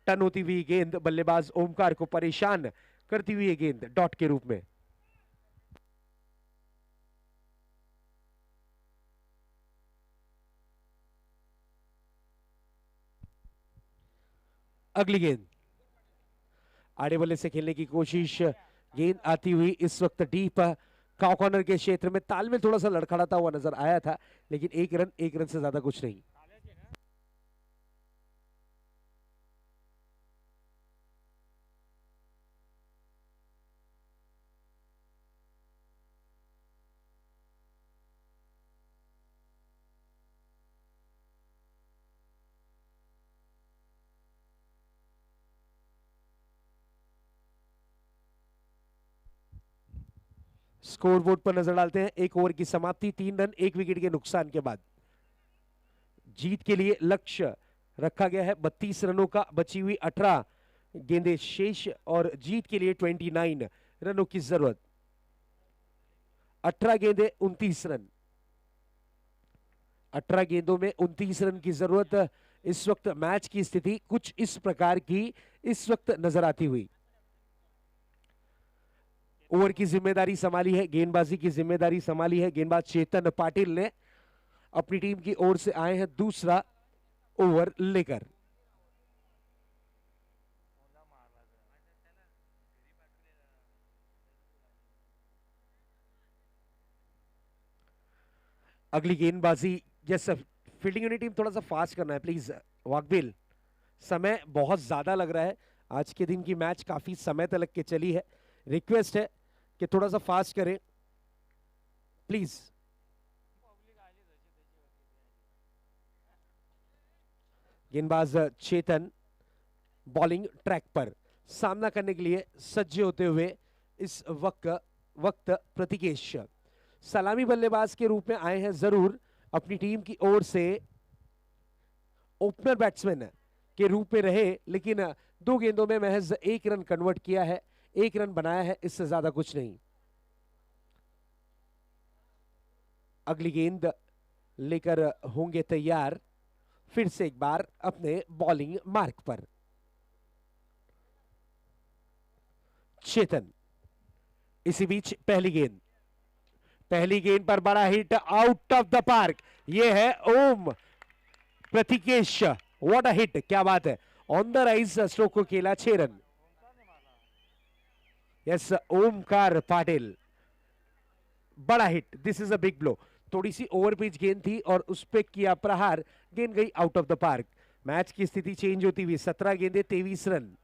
S1: Turn होती हुई गेंद बल्लेबाज ओमकार को परेशान करती हुई गेंद डॉट के रूप में। अगली गेंद आड़े बल्ले से खेलने की कोशिश, गेंद आती हुई इस वक्त डीप काउ कॉर्नर के क्षेत्र में। तालमेल थोड़ा सा लड़खड़ाता हुआ नजर आया था, लेकिन एक रन से ज्यादा कुछ नहीं। स्कोरबोर्ड पर नजर डालते हैं। एक ओवर की समाप्ति, 3 रन 1 विकेट के नुकसान के बाद। जीत के लिए लक्ष्य रखा गया है 32 रनों का, बची हुई 18 गेंदें शेष, और जीत के लिए 29 रनों की जरूरत। 18 गेंदें 29 रन, 18 गेंदों में 29 रन की जरूरत। इस वक्त मैच की स्थिति कुछ इस प्रकार की इस वक्त नजर आती हुई। ओवर की जिम्मेदारी संभाली है, गेंदबाजी की जिम्मेदारी संभाली है गेंदबाज चेतन पाटिल ने। अपनी टीम की ओर से आए हैं दूसरा ओवर लेकर। अगली गेंदबाजी। यस, फील्डिंग यूनिट टीम थोड़ा सा फास्ट करना है प्लीज। वाकबिल, समय बहुत ज्यादा लग रहा है, आज के दिन की मैच काफी समय तक के चली है, रिक्वेस्ट है कि थोड़ा सा फास्ट करें प्लीज। गेंदबाज चेतन बॉलिंग ट्रैक पर सामना करने के लिए सज्ज होते हुए इस वक्त प्रतिकेश सलामी बल्लेबाज के रूप में आए हैं जरूर। अपनी टीम की ओर से ओपनर बैट्समैन के रूप में रहे, लेकिन 2 गेंदों में महज 1 रन कन्वर्ट किया है, 1 रन बनाया है, इससे ज्यादा कुछ नहीं। अगली गेंद लेकर होंगे तैयार, फिर से एक बार अपने बॉलिंग मार्क पर चेतन। इसी बीच पहली गेंद पर बड़ा hit out of the park, ये है ओम प्रतिकेश। व्हाट अ हिट, क्या बात है, ऑन द राइज स्ट्रोक को खेला 6 रन। यस, ओमकार पाटिल, बड़ा hit, this is a big blow. थोड़ी सी ओवर पिच गेंद थी और उस पे किया प्रहार, गेंद गई out of the park. Match की स्थिति चेंज होती हुई 17 गेंदे 23 रन,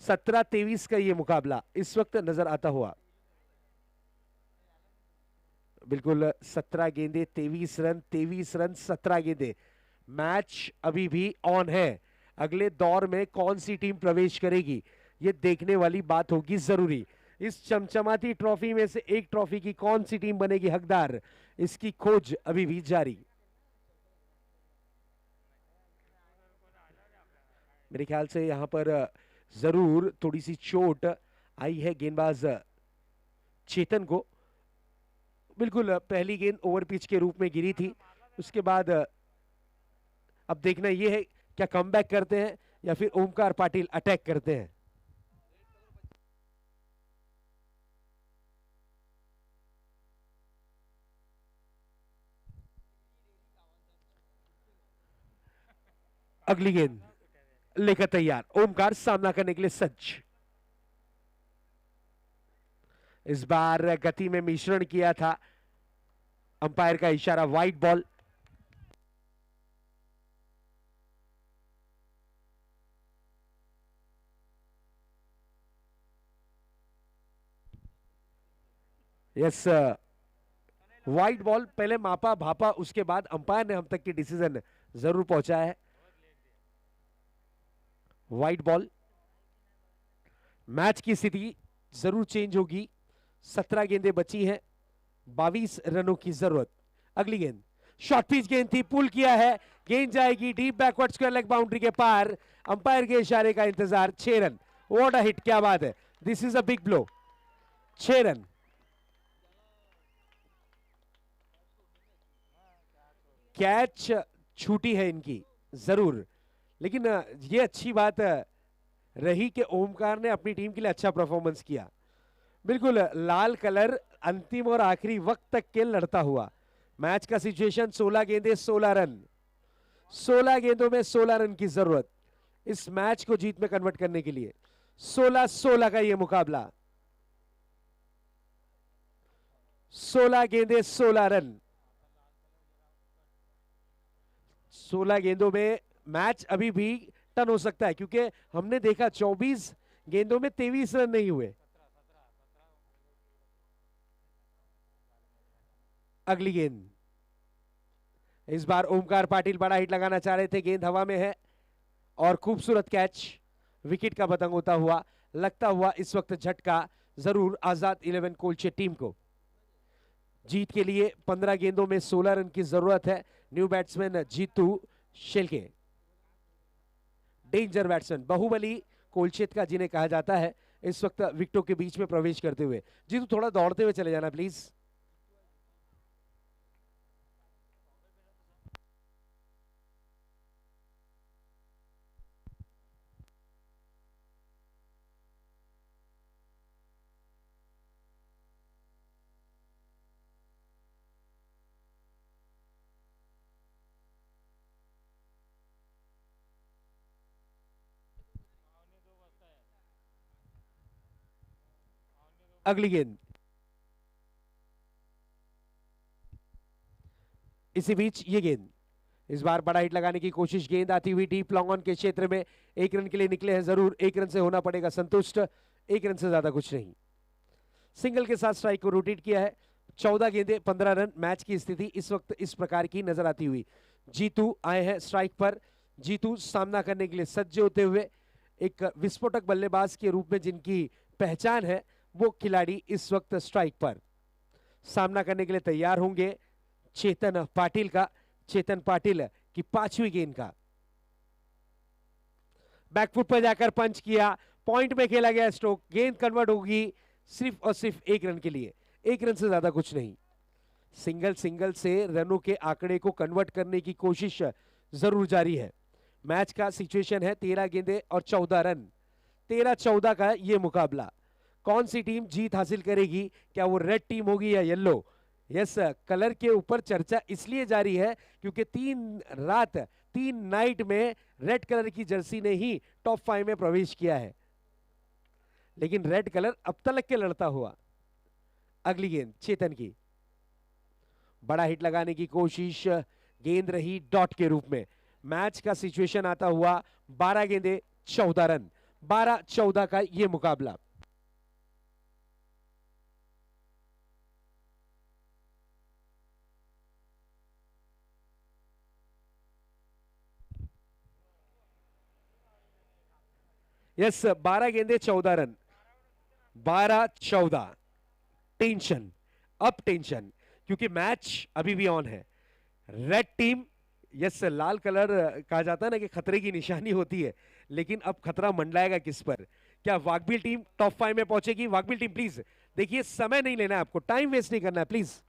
S1: 17-23 का ये मुकाबला इस वक्त नजर आता हुआ। बिल्कुल 17 गेंदे 23 रन, 23 रन 17 गेंदे, मैच अभी भी ऑन है। अगले दौर में कौन सी टीम प्रवेश करेगी, ये देखने वाली बात होगी जरूरी। इस चमचमाती ट्रॉफी में से एक ट्रॉफी की कौन सी टीम बनेगी हकदार, इसकी खोज अभी भी जारी। मेरे ख्याल से यहां पर जरूर थोड़ी सी चोट आई है गेंदबाज चेतन को। बिल्कुल पहली गेंद ओवर पिच के रूप में गिरी थी, उसके बाद अब देखना यह है क्या कमबैक करते हैं या फिर ओमकार पाटिल अटैक करते हैं। अगली गेंद लेकर तैयार, ओमकार सामना करने के लिए सज्ज। इस बार गति में मिश्रण किया था, अंपायर का इशारा wide ball. Yes, wide ball पहले मापा भापा, उसके बाद अंपायर ने हम तक की डिसीजन जरूर पहुंचाया है। वाइड बॉल, मैच की स्थिति जरूर चेंज होगी, 17 गेंदें बची हैं, 22 रनों की जरूरत। अगली गेंद शॉर्ट पिच गेंद थी, पुल किया है, गेंद जाएगी deep backward square leg boundary के पार, अंपायर के इशारे का इंतजार। 6 रन, व्हाट अ हिट, क्या बात है, this is a big blow. 6 run. Catch छूटी है इनकी जरूर, लेकिन ये अच्छी बात रही कि ओमकार ने अपनी टीम के लिए अच्छा परफॉर्मेंस किया। बिल्कुल लाल कलर अंतिम और आखिरी वक्त तक के लड़ता हुआ। मैच का सिचुएशन 16 गेंदे 16 रन, 16 गेंदों में 16 रन की जरूरत इस मैच को जीत में कन्वर्ट करने के लिए। 16-16 का यह मुकाबला, 16 गेंदे 16 रन, 16 गेंदों में मैच अभी भी टर्न हो सकता है, क्योंकि हमने देखा 24 गेंदों में 23 रन नहीं हुए। अगली गेंद, इस बार ओमकार पाटिल बड़ा हिट लगाना चाह रहे थे, गेंद हवा में है और खूबसूरत कैच, विकेट का पतंग होता हुआ, लगता हुआ इस वक्त झटका जरूर आजाद 11 कोलचे टीम को। जीत के लिए 15 गेंदों में 16 रन की जरूरत है। New batsman Jeetu Shelke, danger batsman, Baahubali Kolchet का जिन्हें कहा जाता है, इस वक्त विकेटों के बीच में प्रवेश करते हुए। जीतू थोड़ा दौड़ते हुए चले जाना प्लीज। अगली गेंद, इसी बीच ये गेंद, इस बार बड़ा हिट लगाने की कोशिश, गेंद आती हुई डीप लॉन्ग ऑन के क्षेत्र में, एक रन के लिए निकले हैं जरूर, एक रन से होना पड़ेगा संतुष्ट, एक रन से ज्यादा कुछ नहीं। सिंगल के साथ स्ट्राइक को रोटेट किया है। 14 गेंदे 15 रन, मैच की स्थिति इस वक्त इस प्रकार की नजर आती हुई। जीतू आए हैं स्ट्राइक पर, जीतू सामना करने के लिए सज्ज होते हुए, एक विस्फोटक बल्लेबाज के रूप में जिनकी पहचान है, वो खिलाड़ी इस वक्त स्ट्राइक पर सामना करने के लिए तैयार होंगे चेतन पाटिल का। चेतन पाटिल की 5वीं गेंद का बैकफुट पर जाकर पंच किया, पॉइंट में खेला गया स्ट्रोक, गेंद कन्वर्ट होगी सिर्फ और सिर्फ एक रन के लिए, एक रन से ज्यादा कुछ नहीं। सिंगल सिंगल से रनों के आंकड़े को कन्वर्ट करने की कोशिश जरूर जारी है। मैच का सिचुएशन है 13 गेंदे और 14 रन, 13-14 का ये मुकाबला। कौन सी टीम जीत हासिल करेगी, क्या वो रेड टीम होगी या येलो? यस, कलर के ऊपर चर्चा इसलिए जारी है क्योंकि 3 नाइट में रेड कलर की जर्सी ने ही टॉप 5 में प्रवेश किया है, लेकिन रेड कलर अब तलक के लड़ता हुआ। अगली गेंद चेतन की, बड़ा हिट लगाने की कोशिश, गेंद रही डॉट के रूप में। मैच का सिचुएशन आता हुआ 12 गेंदे 14 रन, 12-14 का यह मुकाबला। यस, 12 गेंदे 14 रन, 12-14। टेंशन, अब टेंशन, क्योंकि मैच अभी भी ऑन है। रेड टीम, यस, लाल कलर कहा जाता है ना कि खतरे की निशानी होती है, लेकिन अब खतरा मंडराएगा किस पर? क्या वाकबील टीम टॉप 5 में पहुंचेगी? वाकबील टीम प्लीज देखिए, समय नहीं लेना है आपको, टाइम वेस्ट नहीं करना है प्लीज।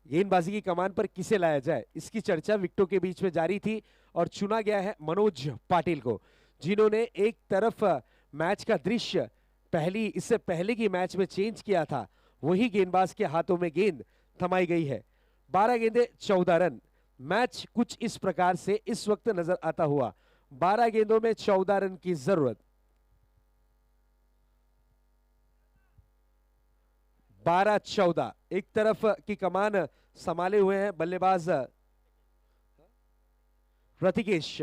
S1: गेंदबाजी की कमान पर किसे लाया जाए, इसकी चर्चा विकेटों के बीच में जारी थी और चुना गया है मनोज पाटिल को, जिन्होंने एक तरफ मैच का दृश्य इससे पहले की मैच में चेंज किया था, वही गेंदबाज के हाथों में गेंद थमाई गई है। 12 गेंदे 14 रन, मैच कुछ इस प्रकार से इस वक्त नजर आता हुआ। 12 गेंदों में 14 रन की जरूरत। 12-14, एक तरफ की कमान संभाले हुए हैं बल्लेबाज प्रतिकेश,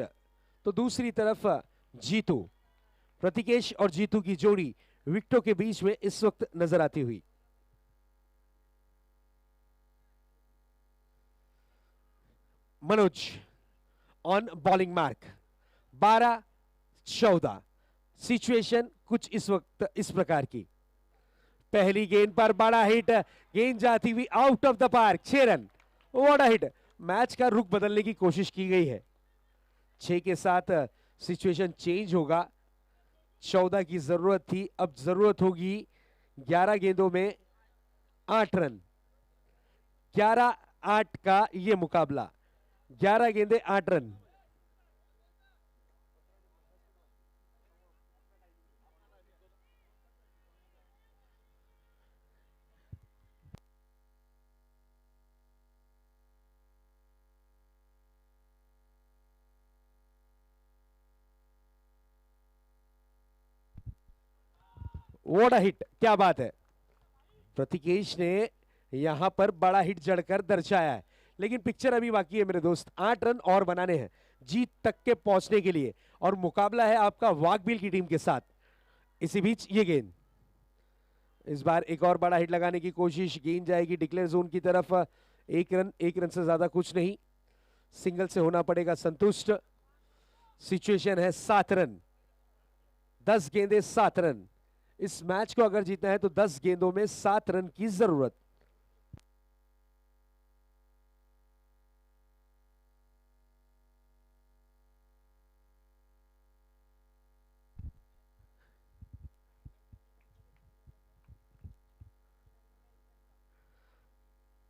S1: तो दूसरी तरफ जीतू। प्रतिकेश और जीतू की जोड़ी विकेटों के बीच में इस वक्त नजर आती हुई। Manoj on bowling mark, 12-14, situation कुछ इस वक्त इस प्रकार की। पहली गेंद पर बड़ा हिट, गेंद जाती हुई out of the park, 6 run, बड़ा हिट। मैच का रुख बदलने की कोशिश की गई है, 6 के साथ सिचुएशन चेंज होगा। 14 की जरूरत थी, अब जरूरत होगी 11 गेंदों में 8 रन। 11-8 का यह मुकाबला, 11 गेंदे 8 रन। व्हाट अ हिट, क्या बात है। प्रतिकेश ने यहां पर बड़ा हिट जड़कर दर्शाया है, लेकिन पिक्चर अभी बाकी है मेरे दोस्त। 8 रन और बनाने हैं जीत तक के पहुंचने के लिए, और मुकाबला है आपका वाकबील की टीम के साथ। इसी बीच ये गेंद, इस बार एक और बड़ा हिट लगाने की कोशिश, गेंद जाएगी डिक्लेयर जोन की तरफ। एक रन, एक रन से ज्यादा कुछ नहीं, सिंगल से होना पड़ेगा संतुष्ट। सिचुएशन है 7 रन, 10 गेंदे 7 रन। इस मैच को अगर जीतना है तो 10 गेंदों में 7 रन की जरूरत।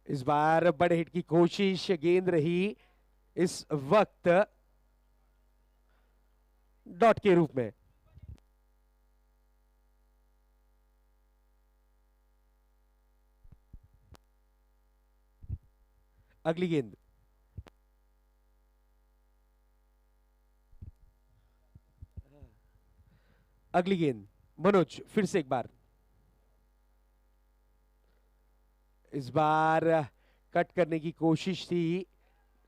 S1: इस बार बड़े हिट की कोशिश, गेंद रही इस वक्त डॉट के रूप में। अगली गेंद, अगली गेंद मनोज, फिर से एक बार। इस बार कट करने की कोशिश थी,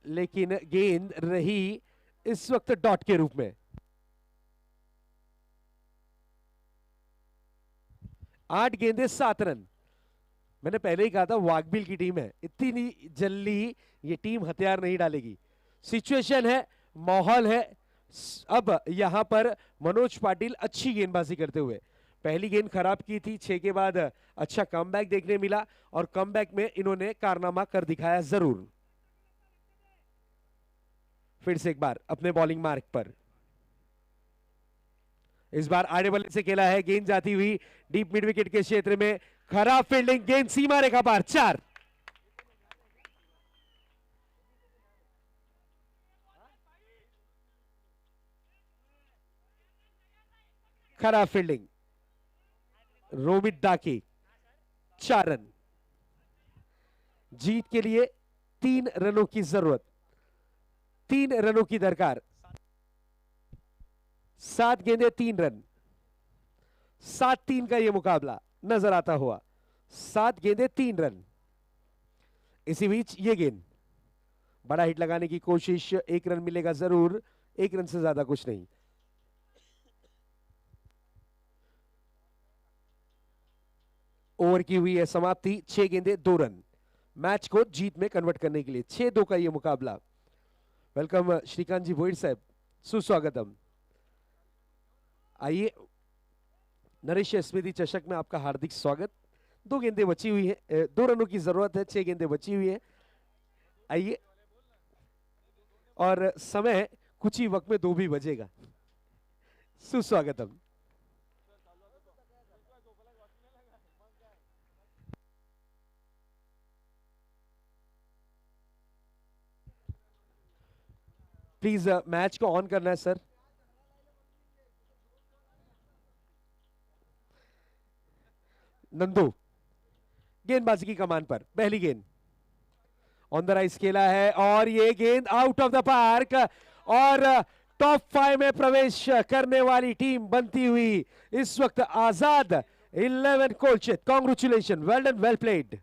S1: लेकिन गेंद रही इस वक्त डॉट के रूप में। 8 गेंदे 7 रन। मैंने पहले ही कहा था वाघबिल की टीम है, इतनी जल्दी ये टीम हथियार नहीं डालेगी। सिचुएशन है, माहौल है। अब यहां पर मनोज पाटिल अच्छी गेंदबाजी करते हुए, पहली गेंद खराब की थी, 6 के बाद अच्छा कमबैक देखने मिला और कमबैक में इन्होंने कारनामा कर दिखाया जरूर। फिर से एक बार अपने बॉलिंग मार्क पर, इस बार आड़े बल्ले से खेला है, गेंद जाती हुई डीप मिड विकेट के क्षेत्र में, खराब फील्डिंग, गेंद सीमा रेखा पार, 4। खराब फील्डिंग, रोमित दाकी, 4 रन। जीत के लिए 3 रनों की जरूरत, 3 रनों की दरकार। 7 गेंदे 3 रन, 7-3 का यह मुकाबला नजर आता हुआ। 7 गेंदे 3 रन। इसी बीच ये गेंद, बड़ा हिट लगाने की कोशिश, 1 रन मिलेगा जरूर, 1 रन से ज्यादा कुछ नहीं। ओवर की हुई है समाप्ति, 6 गेंदे 2 रन, मैच को जीत में कन्वर्ट करने के लिए 6-2 का यह मुकाबला। वेलकम श्रीकांत जी भोईर साहब, सुस्वागतम। आइए, नरेश स्मृति चषक में आपका हार्दिक स्वागत। 2 गेंदें बची हुई है, 2 रनों की जरूरत है, 6 गेंदें बची हुई है। आइए, और समय कुछ ही वक्त में 2 भी बजेगा। सुस्वागतम। प्लीज मैच को ऑन करना है सर। नंदू गेंदबाजी की कमान पर, पहली गेंद ऑन द राइज खेला है और ये गेंद आउट ऑफ द पार्क, और टॉप 5 में प्रवेश करने वाली टीम बनती हुई इस वक्त Azad 11 Kolchit. Congratulation, well done, well played.